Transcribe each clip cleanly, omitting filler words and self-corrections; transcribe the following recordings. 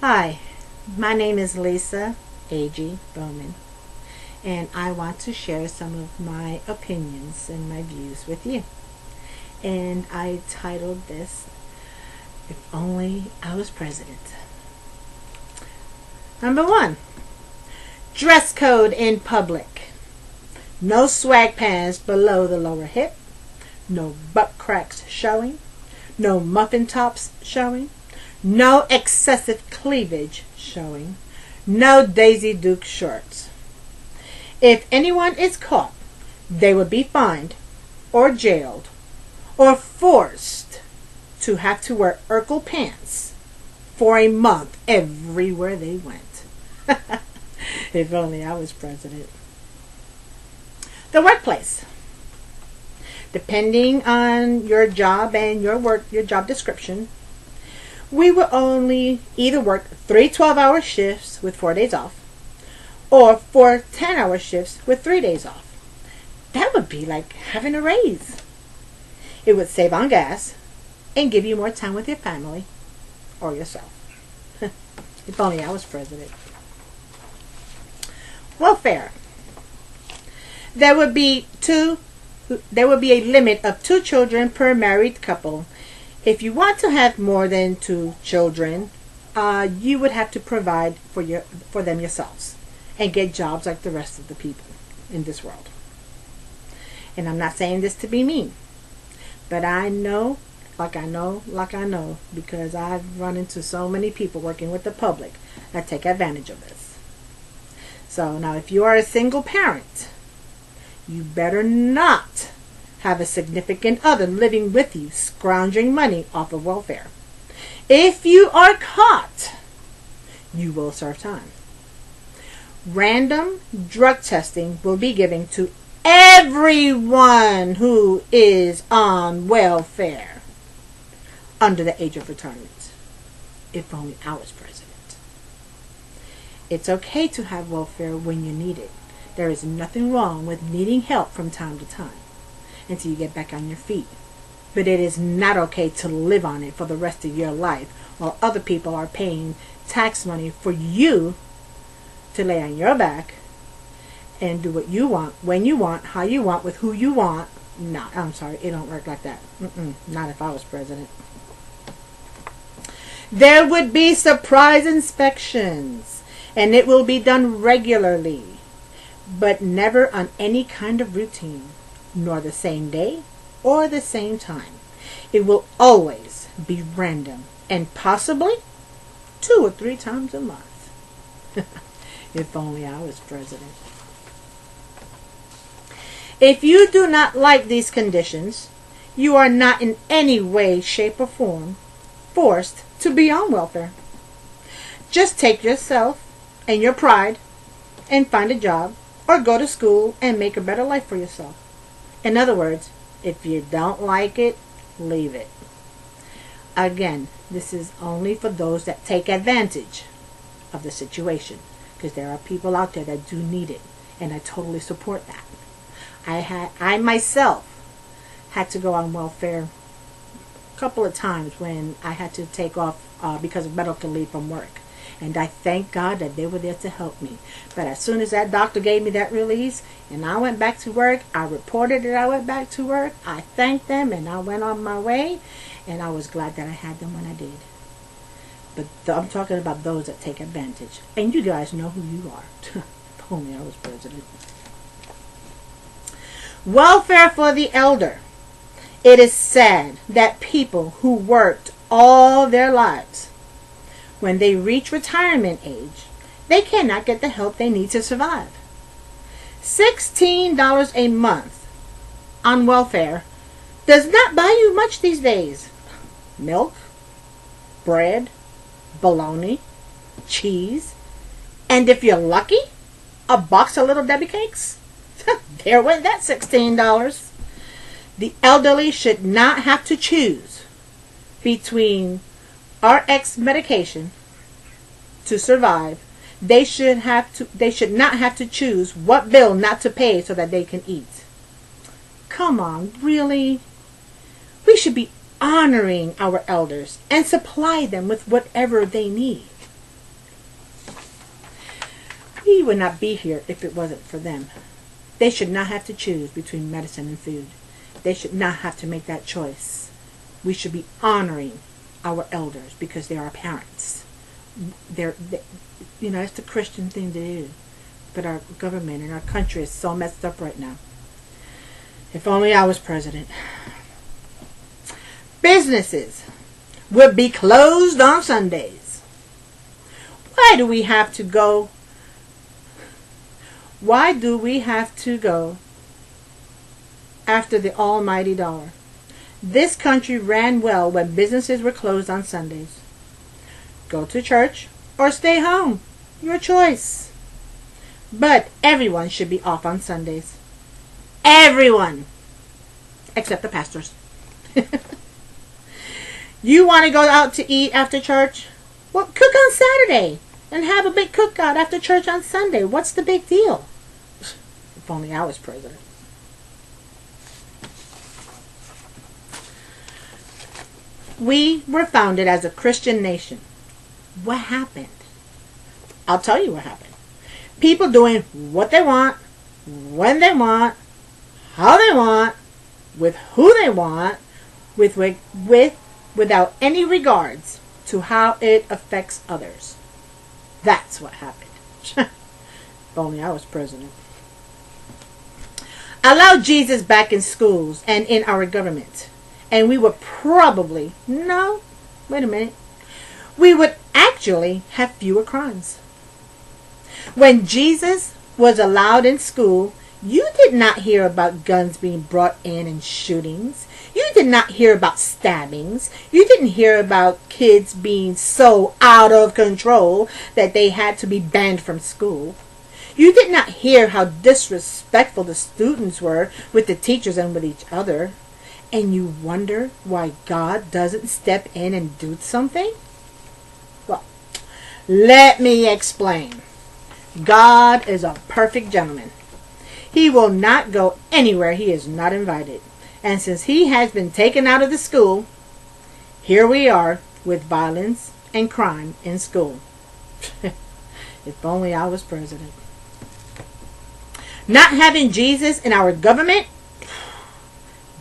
Hi, my name is Lisa A.G. Bowman, and I want to share some of my opinions and my views with you. And I titled this, If Only I Was President. Number one, dress code in public. No swag pants below the lower hip. No butt cracks showing. No muffin tops showing. No excessive cleavage showing. No Daisy Duke shorts. If anyone is caught, they would be fined or jailed or forced to have to wear Urkel pants for a month everywhere they went. If only I was president. The workplace. Depending on your job and your job description, we will only either work 3 12-hour shifts with 4 days off, or 4 10-hour shifts with 3 days off. That would be like having a raise. It would save on gas and give you more time with your family or yourself. If only I was president. Welfare. There would be a limit of 2 children per married couple. If you want to have more than 2 children, you would have to provide for them yourselves and get jobs like the rest of the people in this world. And I'm not saying this to be mean, but I know, because I've run into so many people working with the public that take advantage of this. So now, if you are a single parent, you better not have a significant other living with you scrounging money off of welfare. If you are caught, you will serve time. Random drug testing will be given to everyone who is on welfare under the age of retirement. If only I was president. It's okay to have welfare when you need it. There is nothing wrong with needing help from time to time until you get back on your feet. But it is not okay to live on it for the rest of your life while other people are paying tax money for you to lay on your back and do what you want, when you want, how you want, with who you want. No, I'm sorry, it don't work like that. Not if I was president. There would be surprise inspections, and it will be done regularly, but never on any kind of routine, nor the same day or the same time. It will always be random, and possibly 2 or 3 times a month. If only I was president. If you do not like these conditions, you are not in any way, shape, or form forced to be on welfare. Just take yourself and your pride and find a job or go to school and make a better life for yourself. In other words, if you don't like it, leave it. Again, this is only for those that take advantage of the situation, because there are people out there that do need it, and I totally support that. I myself had to go on welfare a couple of times when I had to take off because of medical leave from work. And I thank God that they were there to help me. But as soon as that doctor gave me that release and I went back to work, I reported that I went back to work. I thanked them and I went on my way. And I was glad that I had them when I did. But I'm talking about those that take advantage. And you guys know who you are. If only I was president. Welfare for the elder. It is sad that people who worked all their lives, when they reach retirement age, they cannot get the help they need to survive. $16 a month on welfare does not buy you much these days. Milk, bread, bologna, cheese, and if you're lucky, a box of Little Debbie cakes. There went that $16. The elderly should not have to choose between RX medication to survive. They should not have to choose what bill not to pay so that they can eat. Come on, really? We should be honoring our elders and supply them with whatever they need. We would not be here if it wasn't for them. They should not have to choose between medicine and food. They should not have to make that choice. We should be honoring our elders because they are our parents. It's the Christian thing to do. But our government and our country is so messed up right now. If only I was president. Businesses would be closed on Sundays. Why do we have to go? Why do we have to go after the almighty dollar? This country ran well when businesses were closed on Sundays. Go to church or stay home. Your choice. But everyone should be off on Sundays. Everyone. Except the pastors. You want to go out to eat after church? Well, cook on Saturday and have a big cookout after church on Sunday. What's the big deal? If only I was president. We were founded as a Christian nation. What happened? I'll tell you what happened. People doing what they want, when they want, how they want, with who they want, without any regards to how it affects others. That's what happened. If only I was president. Allow Jesus back in schools and in our government, and we would probably, no, wait a minute, we would actually have fewer crimes. When Jesus was allowed in school, you did not hear about guns being brought in and shootings. You did not hear about stabbings. You didn't hear about kids being so out of control that they had to be banned from school. You did not hear how disrespectful the students were with the teachers and with each other. And you wonder why God doesn't step in and do something? Well, let me explain. God is a perfect gentleman. He will not go anywhere he is not invited. And since he has been taken out of the school, here we are with violence and crime in school. If only I was president. Not having Jesus in our government,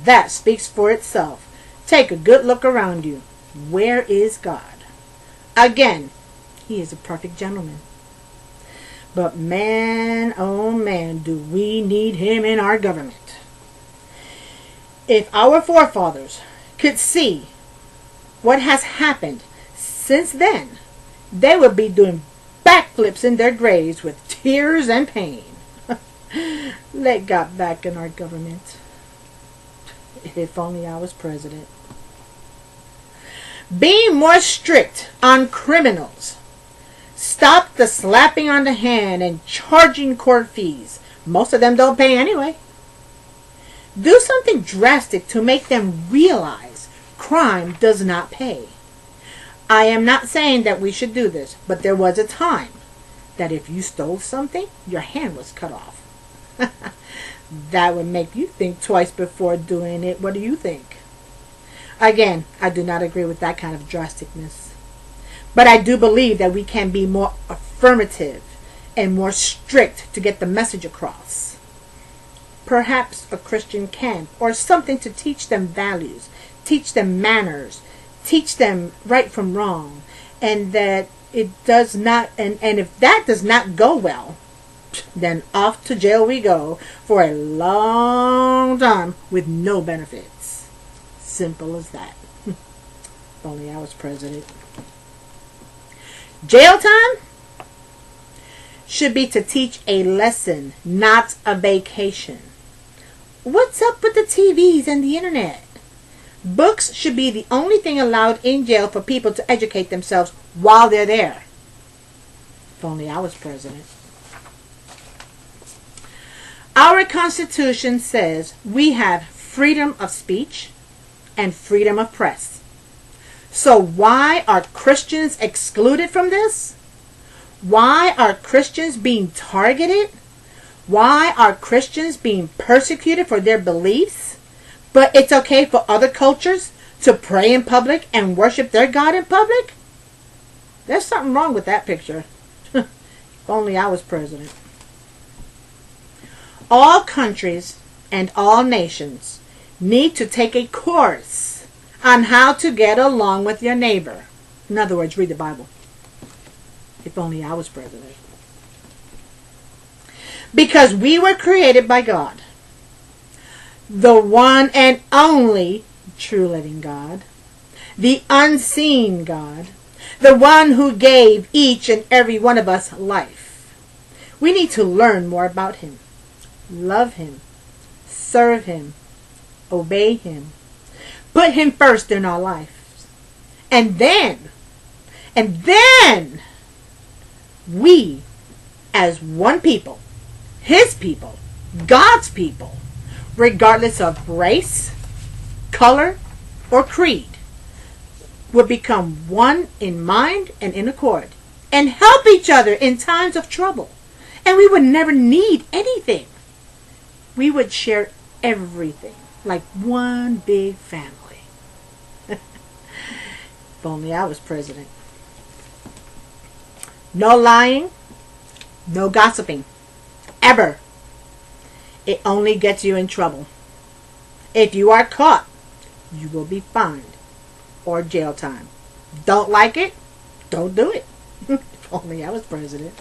that speaks for itself. Take a good look around you. Where is God? Again, he is a perfect gentleman. But man, oh man, do we need him in our government. If our forefathers could see what has happened since then, they would be doing backflips in their graves with tears and pain. Let God back in our government. If only I was president. Being more strict on criminals. Stop the slapping on the hand and charging court fees. Most of them don't pay anyway. Do something drastic to make them realize crime does not pay. I am not saying that we should do this, but there was a time that if you stole something, your hand was cut off. That would make you think twice before doing it. What do you think? Again, I do not agree with that kind of drasticness. But I do believe that we can be more affirmative and more strict to get the message across. Perhaps a Christian camp or something to teach them values, teach them manners, teach them right from wrong, and that it does not, and if that does not go well, then off to jail we go for a long time with no benefits. Simple as that. If only I was president. Jail time should be to teach a lesson, not a vacation. What's up with the TVs and the internet? Books should be the only thing allowed in jail for people to educate themselves while they're there. If only I was president. Our Constitution says we have freedom of speech and freedom of press. So why are Christians excluded from this? Why are Christians being targeted? Why are Christians being persecuted for their beliefs? But it's okay for other cultures to pray in public and worship their God in public? There's something wrong with that picture. If only I was president. All countries and all nations need to take a course on how to get along with your neighbor. In other words, read the Bible. If only I was president. Because we were created by God, the one and only true living God, the unseen God, the one who gave each and every one of us life. We need to learn more about Him, love Him, serve Him, obey Him, put Him first in our lives. And then, we, as one people, His people, God's people, regardless of race, color, or creed, would become one in mind and in accord, and help each other in times of trouble. And we would never need anything. We would share everything like one big family. If only I was president. No lying, no gossiping, ever. It only gets you in trouble. If you are caught, you will be fined or jail time. Don't like it? Don't do it. If only I was president.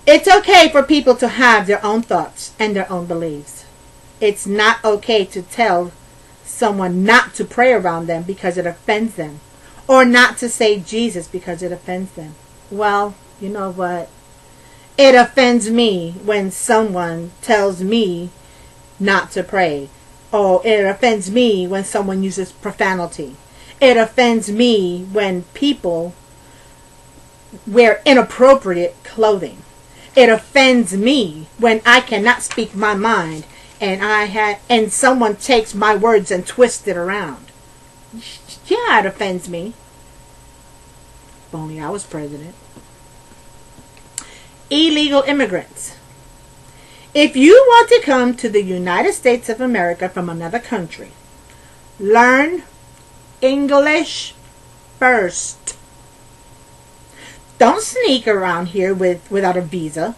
It's okay for people to have their own thoughts and their own beliefs. It's not okay to tell someone not to pray around them because it offends them, or not to say Jesus because it offends them. Well, you know what? It offends me when someone tells me not to pray. Or it offends me when someone uses profanity. It offends me when people wear inappropriate clothing. It offends me when I cannot speak my mind and someone takes my words and twists it around. Yeah, it offends me. If only I was president. Illegal immigrants. If you want to come to the United States of America from another country, learn English first. Don't sneak around here without a visa,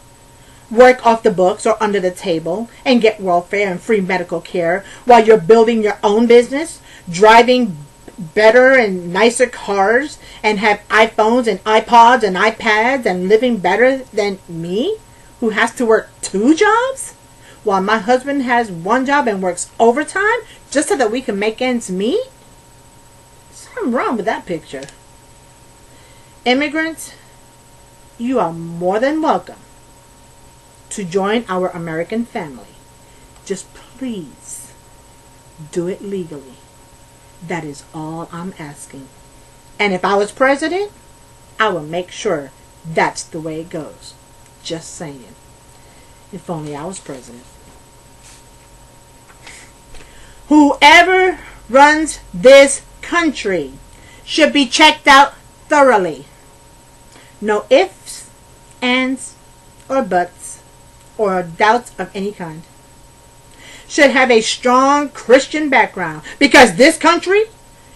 work off the books or under the table, and get welfare and free medical care while you're building your own business, driving better and nicer cars, and have iPhones and iPods and iPads and living better than me, who has to work 2 jobs while my husband has 1 job and works overtime just so that we can make ends meet? Something wrong with that picture. Immigrants, you are more than welcome to join our American family. Just please do it legally. That is all I'm asking. And if I was president, I would make sure that's the way it goes. Just saying. If only I was president. Whoever runs this country should be checked out thoroughly. No ifs, ands, or buts, or doubts of any kind. Should have a strong Christian background, because this country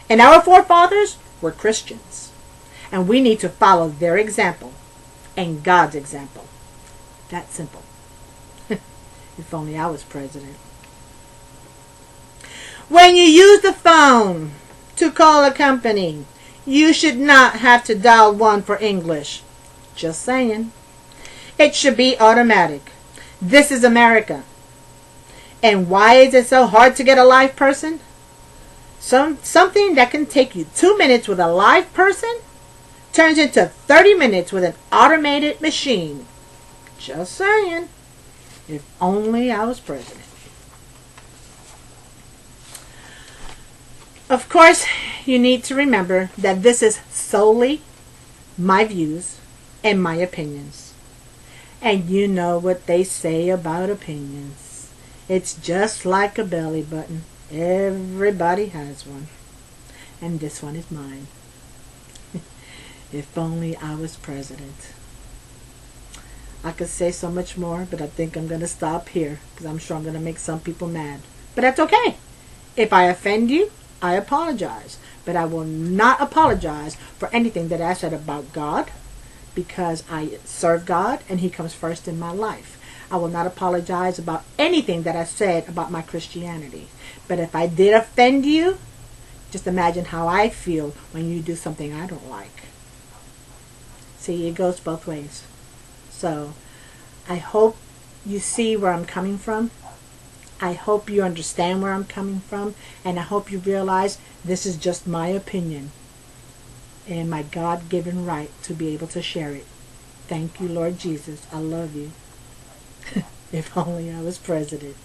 and our forefathers were Christians, and we need to follow their example and God's example. That simple. If only I was president. When you use the phone to call a company, you should not have to dial 1 for English. Just saying. It should be automatic. This is America. And why is it so hard to get a live person? Something that can take you 2 minutes with a live person turns into 30 minutes with an automated machine. Just saying. If only I was president. Of course, you need to remember that this is solely my views and my opinions. And you know what they say about opinions. It's just like a belly button. Everybody has one. And this one is mine. If only I was president. I could say so much more, but I think I'm going to stop here because I'm sure I'm going to make some people mad. But that's okay. If I offend you, I apologize. But I will not apologize for anything that I said about God, because I serve God and He comes first in my life. I will not apologize about anything that I said about my Christianity. But if I did offend you, just imagine how I feel when you do something I don't like. See, it goes both ways. So, I hope you see where I'm coming from. I hope you understand where I'm coming from. And I hope you realize this is just my opinion and my God-given right to be able to share it. Thank you, Lord Jesus. I love you. If only I was president.